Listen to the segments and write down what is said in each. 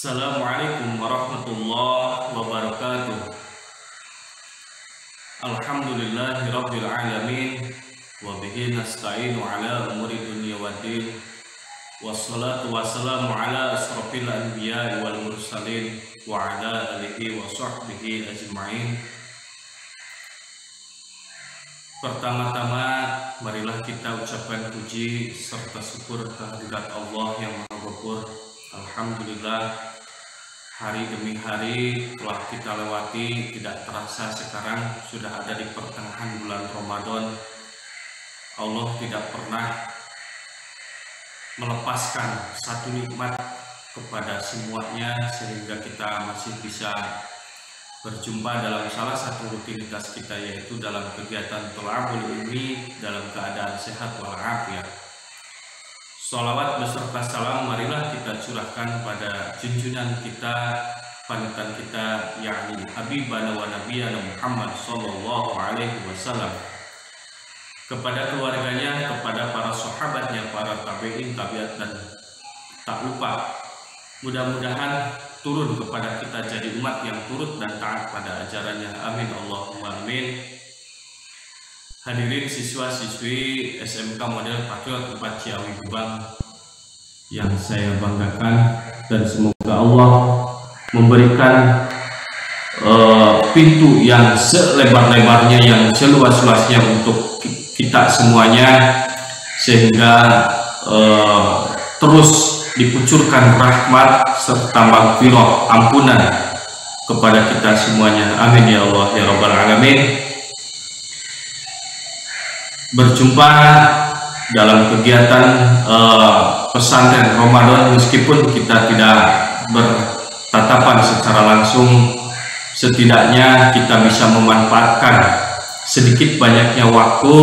Assalamualaikum warahmatullahi wabarakatuh. Alhamdulillahirabbil alamin wa bihi nasta'inu ala umuri dunya waddin. Wassalatu wassalamu ala asrofil anbiya'i wal mursalin wa ala alihi wa sahbihi ajma'in. Pertama-tama marilah kita ucapkan puji serta syukur kehadirat Allah yang Maha Ghafur. Alhamdulillah, hari demi hari telah kita lewati, tidak terasa sekarang sudah ada di pertengahan bulan Ramadan. Allah tidak pernah melepaskan satu nikmat kepada semuanya sehingga kita masih bisa berjumpa dalam salah satu rutinitas kita, yaitu dalam kegiatan thalabul ilmi dalam keadaan sehat walafiat. Sholawat beserta salam marilah kita curahkan pada junjungan kita, panutan kita, yakni Habibana wa Nabiyana Muhammad sallallahu alaihi wasallam, kepada keluarganya, kepada para sahabatnya, para tabi'in, tabi'at, dan tak lupa mudah-mudahan turun kepada kita jadi umat yang turut dan taat pada ajarannya. Amin Allahumma amin. Hadirin siswa-siswi SMK Model Patriot 4 Ciawi Gebang yang saya banggakan, dan semoga Allah memberikan pintu yang selebar-lebarnya, yang seluas-luasnya untuk kita semuanya, sehingga terus dikucurkan rahmat serta maghfirah, ampunan kepada kita semuanya. Amin ya Allah ya Rabbal Alamin. Berjumpa dalam kegiatan pesantren Ramadan, meskipun kita tidak bertatapan secara langsung, setidaknya kita bisa memanfaatkan sedikit banyaknya waktu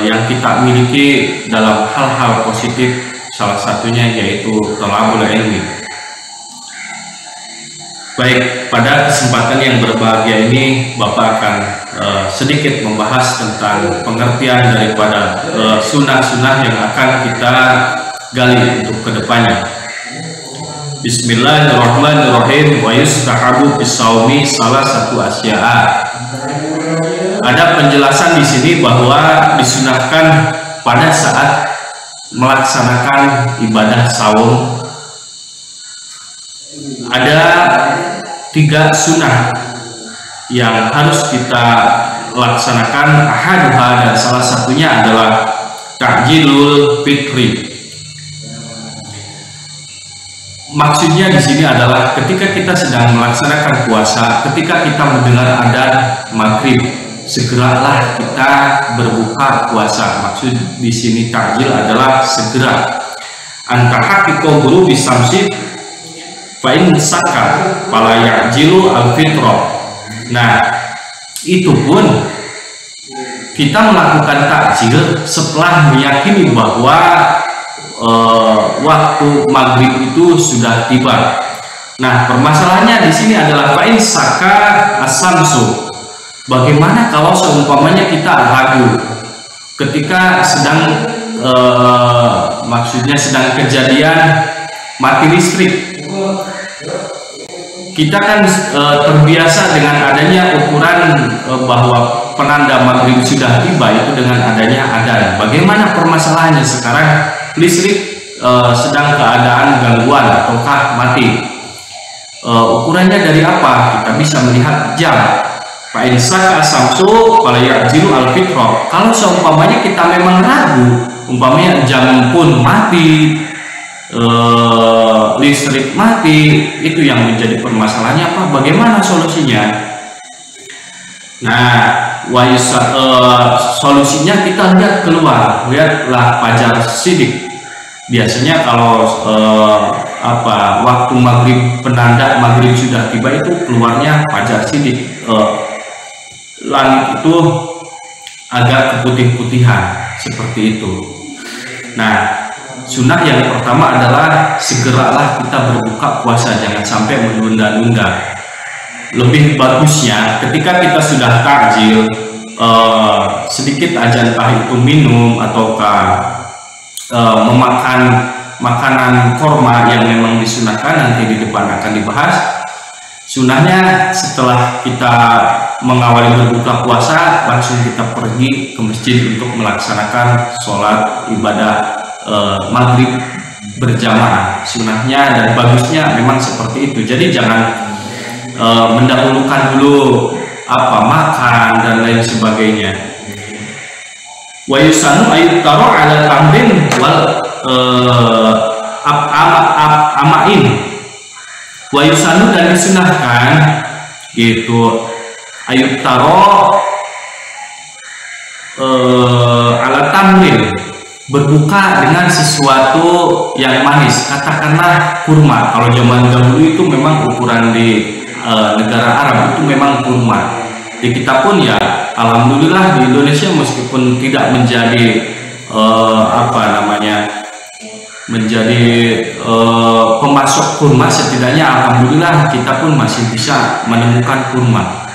yang kita miliki dalam hal-hal positif, salah satunya yaitu thalabul ilmi. Baik, pada kesempatan yang berbahagia ini Bapak akan sedikit membahas tentang pengertian daripada sunnah-sunnah yang akan kita gali untuk kedepannya. Bismillahirrahmanirrahim. Wa yustahabu bisawmi salah satu asya'a. Ada penjelasan di sini bahwa disunahkan pada saat melaksanakan ibadah saum ada 3 sunnah yang harus kita laksanakan. Ahaduha, dan salah satunya adalah ta'jilul fitri. Maksudnya di sini adalah ketika kita sedang melaksanakan puasa, ketika kita mendengar adzan maghrib, segeralah kita berbuka puasa. Maksud di sini ta'jil adalah segera. Antahaqiqo guru bisamsi fa in saka fala ya'jilu al-fitra. Nah, itu pun kita melakukan takjil setelah meyakini bahwa waktu maghrib itu sudah tiba. Nah, permasalahannya di sini adalah fa in saka as-samsu. Bagaimana kalau seumpamanya kita ragu ketika sedang maksudnya sedang kejadian mati listrik. Kita kan terbiasa dengan adanya ukuran bahwa penanda maghrib sudah tiba itu dengan adanya adzan. Bagaimana permasalahannya sekarang listrik sedang keadaan gangguan ataukah mati? Ukurannya dari apa? Kita bisa melihat jam. Fa in saka samsu fala ya'jilu al-fitra. Kalau seumpamanya kita memang ragu, umpamanya jam pun mati, listrik mati, itu yang menjadi permasalahannya apa? Bagaimana solusinya? Nah, solusinya kita lihat keluar, lihatlah fajar sidik. Biasanya kalau waktu maghrib, penanda maghrib sudah tiba itu keluarnya fajar sidik. Langit itu agak keputih-putihan seperti itu. Nah, sunnah yang pertama adalah segeralah kita berbuka puasa, jangan sampai menunda-nunda. Lebih bagusnya ketika kita sudah takjil, sedikit aja, entah itu minum ataukah memakan makanan korma yang memang disunahkan, nanti di depan akan dibahas. Sunahnya setelah kita mengawali berbuka puasa, langsung kita pergi ke masjid untuk melaksanakan sholat ibadah maghrib berjamaah. Sunahnya dan bagusnya memang seperti itu. Jadi jangan mendahulukan dulu makan dan lain sebagainya. Wa yusanu ayyutaro ala tamrin wal amain. Wa yusanu dan disunahkan gitu ayyutaro ala tamrin, berbuka dengan sesuatu yang manis, katakanlah kurma. Kalau zaman dahulu itu memang ukuran di negara Arab itu memang kurma. Di kita pun ya alhamdulillah di Indonesia meskipun tidak menjadi menjadi pemasok kurma, setidaknya alhamdulillah kita pun masih bisa menemukan kurma.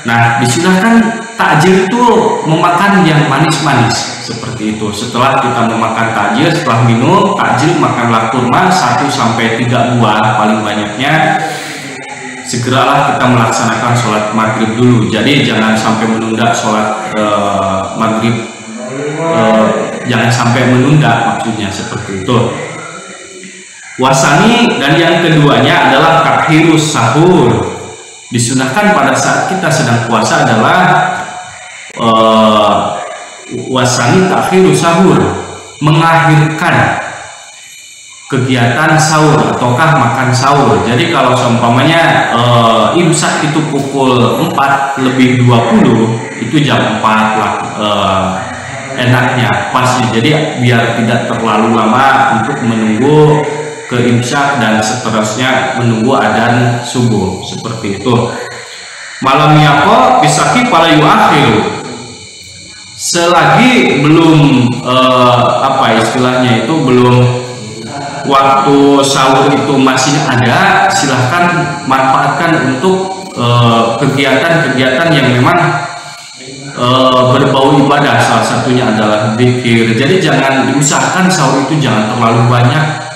Nah, disunahkan takjil itu memakan yang manis-manis seperti itu. Setelah kita memakan takjil, setelah minum takjil, makanlah kurma 1-3 buah paling banyaknya. Segeralah kita melaksanakan sholat maghrib dulu. Jadi jangan sampai menunda sholat maghrib, jangan sampai menunda, maksudnya seperti itu. Wasani dan yang keduanya adalah takhirus sahur. Disunahkan pada saat kita sedang puasa adalah wasani takhirus sahur, mengakhirkan kegiatan sahur ataukah makan sahur. Jadi kalau seumpamanya imsak itu pukul 4:20, itu jam 4 lah enaknya pasnya. Jadi biar tidak terlalu lama untuk menunggu ke imsak dan seterusnya menunggu adzan subuh seperti itu. Malam yako bisaki palayu akhir, selagi belum istilahnya itu belum waktu sahur itu masih ada, silahkan manfaatkan untuk kegiatan-kegiatan yang memang berbau ibadah. Salah satunya adalah zikir. Jadi jangan diusahakan sahur itu jangan terlalu banyak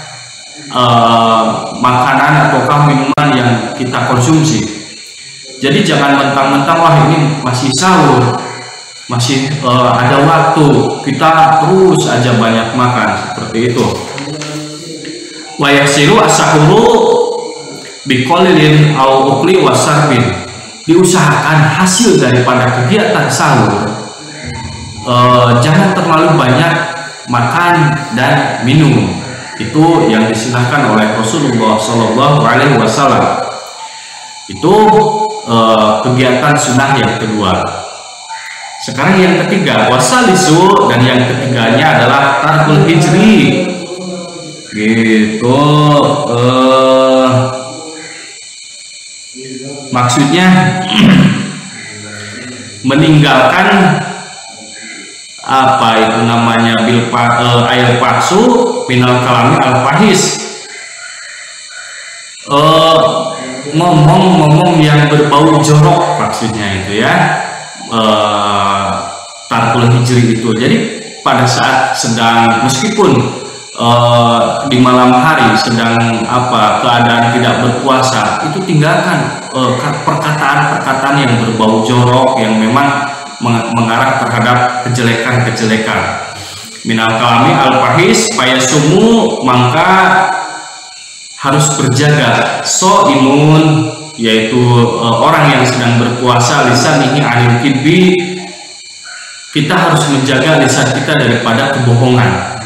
makanan ataukah minuman yang kita konsumsi. Jadi jangan mentang-mentang wah ini masih sahur, masih ada waktu, kita terus aja banyak makan seperti itu. Wa yasiru as-sahuru biqalilin au ukli wasarbin. Diusahakan hasil daripada kegiatan sahur jangan terlalu banyak makan dan minum. Itu yang disunahkan oleh Rasulullah Shallallahu Alaihi Wasallam. Itu kegiatan sunnah yang kedua. Sekarang yang ketiga, wasalisu, dan yang ketiganya adalah tarkul hijri. Gitu. Maksudnya meninggalkan itu namanya air palsu minal kalami al fahis, ngomong yang berbau jorok, maksudnya itu ya, tarkul hijri itu. Jadi pada saat sedang meskipun di malam hari sedang keadaan tidak berpuasa, itu tinggalkan perkataan-perkataan yang berbau jorok yang memang mengarah terhadap kejelekan-kejelekan. Minal kalami al fahis payasumu, maka harus berjaga. So imun, yaitu orang yang sedang berpuasa, lisanihi anil kidbi, kita harus menjaga lisan kita daripada kebohongan.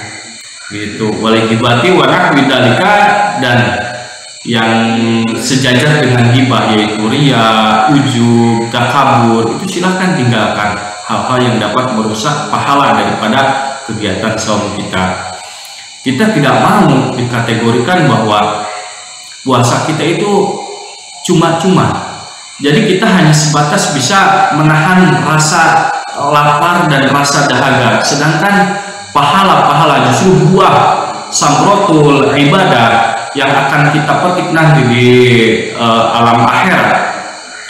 Gitu. Waligibati wanak widalika, dan yang sejajar dengan gibah yaitu ria, ujub, takabur, itu silahkan tinggalkan hal-hal yang dapat merusak pahala daripada kegiatan saum kita. Kita tidak mau dikategorikan bahwa puasa kita itu cuma-cuma. Jadi kita hanya sebatas bisa menahan rasa lapar dan rasa dahaga, sedangkan pahala-pahala justru buah samrotul ibadah yang akan kita petik nanti di alam akhirat,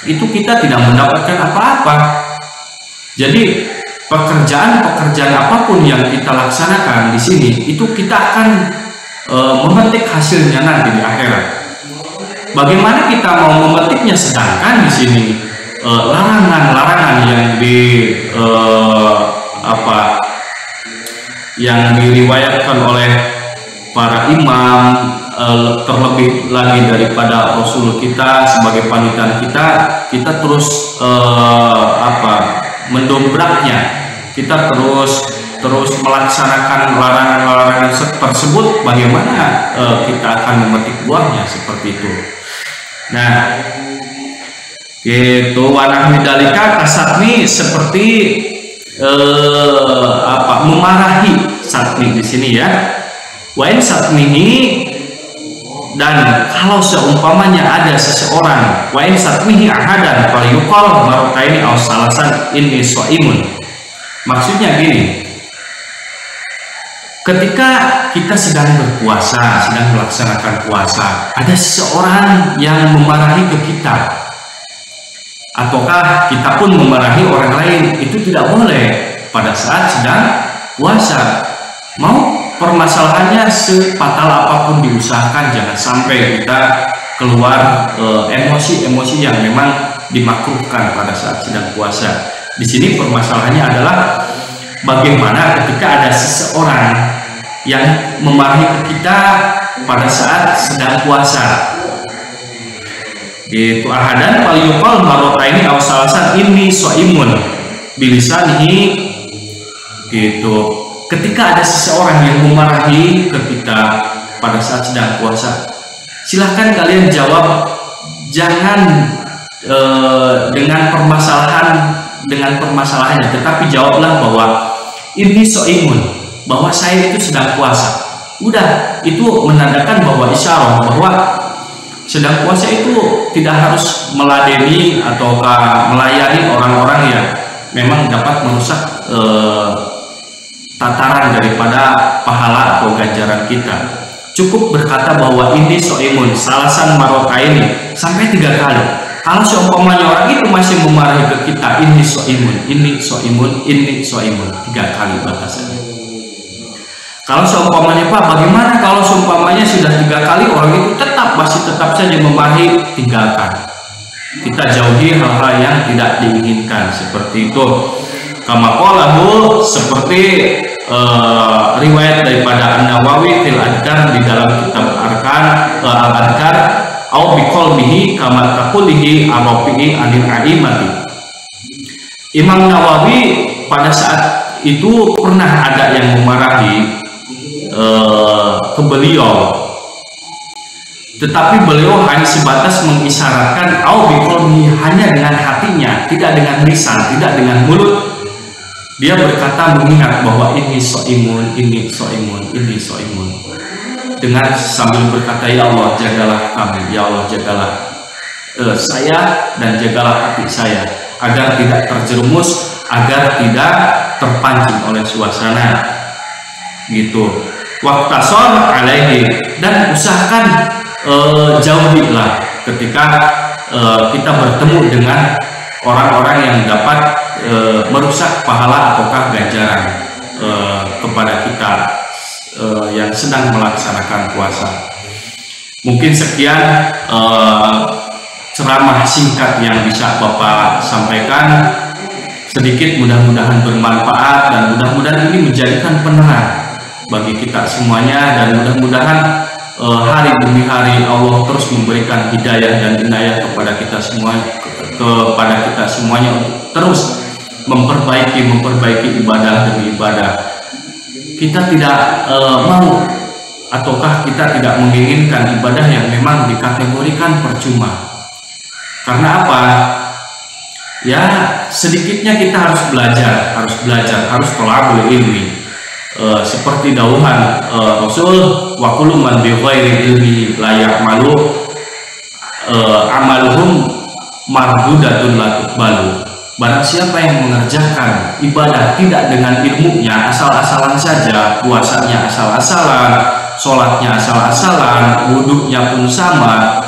itu kita tidak mendapatkan apa-apa. Jadi pekerjaan apapun yang kita laksanakan di sini, itu kita akan memetik hasilnya nanti di akhirat. Bagaimana kita mau memetiknya sedangkan di sini larangan-larangan yang diriwayatkan oleh para imam, terlebih lagi daripada Rasul kita sebagai panutan kita terus mendobraknya, kita terus melaksanakan larangan-larangan tersebut. Bagaimana kita akan memetik buahnya seperti itu. Nah, gitu. Wanah midalika kasatmi seperti memarahi satmi di sini ya. Wain satmihi, dan kalau seumpamanya ada seseorang, wain satmihi ahadan falyuqal marrataini aw salasan inni shaimun. Maksudnya gini, ketika kita sedang berpuasa, sedang melaksanakan puasa, ada seseorang yang memarahi ke kita, ataukah kita pun memarahi orang lain, itu tidak boleh pada saat sedang puasa. Mau permasalahannya sefatal apapun diusahakan jangan sampai kita keluar emosi-emosi yang memang dimakruhkan pada saat sedang puasa. Di sini permasalahannya adalah bagaimana ketika ada seseorang yang memarahi ke kita pada saat sedang puasa. Gitu. Ahadan falyuqal marrataini aw salasan inni shaimun bilisanihi. Gitu. Ketika ada seseorang yang memarahi ke kita pada saat sedang puasa, silahkan kalian jawab, jangan dengan permasalahannya, tetapi jawablah bahwa ini soimun, bahwa saya itu sedang puasa. Udah, itu menandakan bahwa isyarat bahwa sedang puasa itu tidak harus meladeni ataukah melayani orang-orang yang memang dapat merusak tataran daripada pahala atau ganjaran kita. Cukup berkata bahwa ini soimun salasan marrataini sampai 3 kali. Kalau seumpamanya orang itu masih memarahi ke kita, ini soimun, ini soimun, ini soimun, 3 kali batasannya. Kalau seumpamanya, Pak, bagaimana kalau seumpamanya sudah 3 kali orang itu masih tetap saja memarahi, tinggalkan. Kita jauhi hal-hal yang tidak diinginkan seperti itu. Kama qalahu, seperti riwayat daripada An-Nawawi fil Adkar di dalam kitab Al-Adkar, au biqalbihi kama taqulihi ar-Rafi'i anil a'imati. Imam Nawawi pada saat itu pernah ada yang memarahi ke beliau, tetapi beliau hanya sebatas mengisyaratkan au biqalbihi, hanya dengan hatinya, tidak dengan lisan, tidak dengan mulut. Dia berkata mengingat bahwa ini soimun, ini soimun, ini soimun, dengan sambil berkata, ya Allah jagalah kami, ya Allah jagalah saya dan jagalah hati saya agar tidak terjerumus, agar tidak terpancing oleh suasana. Gitu. Waqtasor alaihi, dan usahakan jauhilah ketika kita bertemu dengan orang-orang yang dapat merusak pahala ataukah ganjaran kepada kita yang sedang melaksanakan puasa. Mungkin sekian ceramah singkat yang bisa Bapak sampaikan, sedikit mudah-mudahan bermanfaat dan mudah-mudahan ini menjadikan penerang bagi kita semuanya, dan mudah-mudahan hari demi hari Allah terus memberikan hidayah dan inayah kepada kita semuanya untuk terus memperbaiki ibadah demi ibadah. Kita tidak mau ataukah kita tidak menginginkan ibadah yang memang dikategorikan percuma. Karena apa? Ya, sedikitnya kita harus belajar, harus thalabul ilmi. Seperti dauhan Rasul, wa kullu man bi ghairi ilmi la ya'malu amaluhum mardudatun la tuqbalu. Barang siapa yang mengerjakan ibadah tidak dengan ilmunya, asal-asalan saja, puasanya asal-asalan, sholatnya asal-asalan, wudhunya pun sama,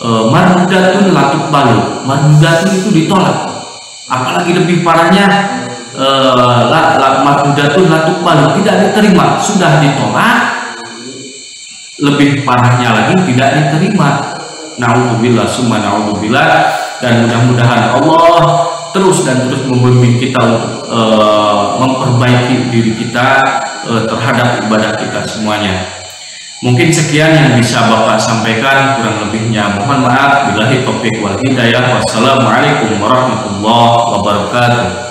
mardudatun la tuqbalu, mardudatun itu ditolak. Apalagi lebih parahnya, mardudatun la tuqbalu, tidak diterima, sudah ditolak, lebih parahnya lagi tidak diterima. Naudzubillah summa naudzubillah. Dan mudah-mudahan Allah terus membimbing kita untuk memperbaiki diri kita terhadap ibadah kita semuanya. Mungkin sekian yang bisa Bapak sampaikan, kurang lebihnya mohon maaf. Billahi taufiq wal hidayah. Wassalamualaikum warahmatullahi wabarakatuh.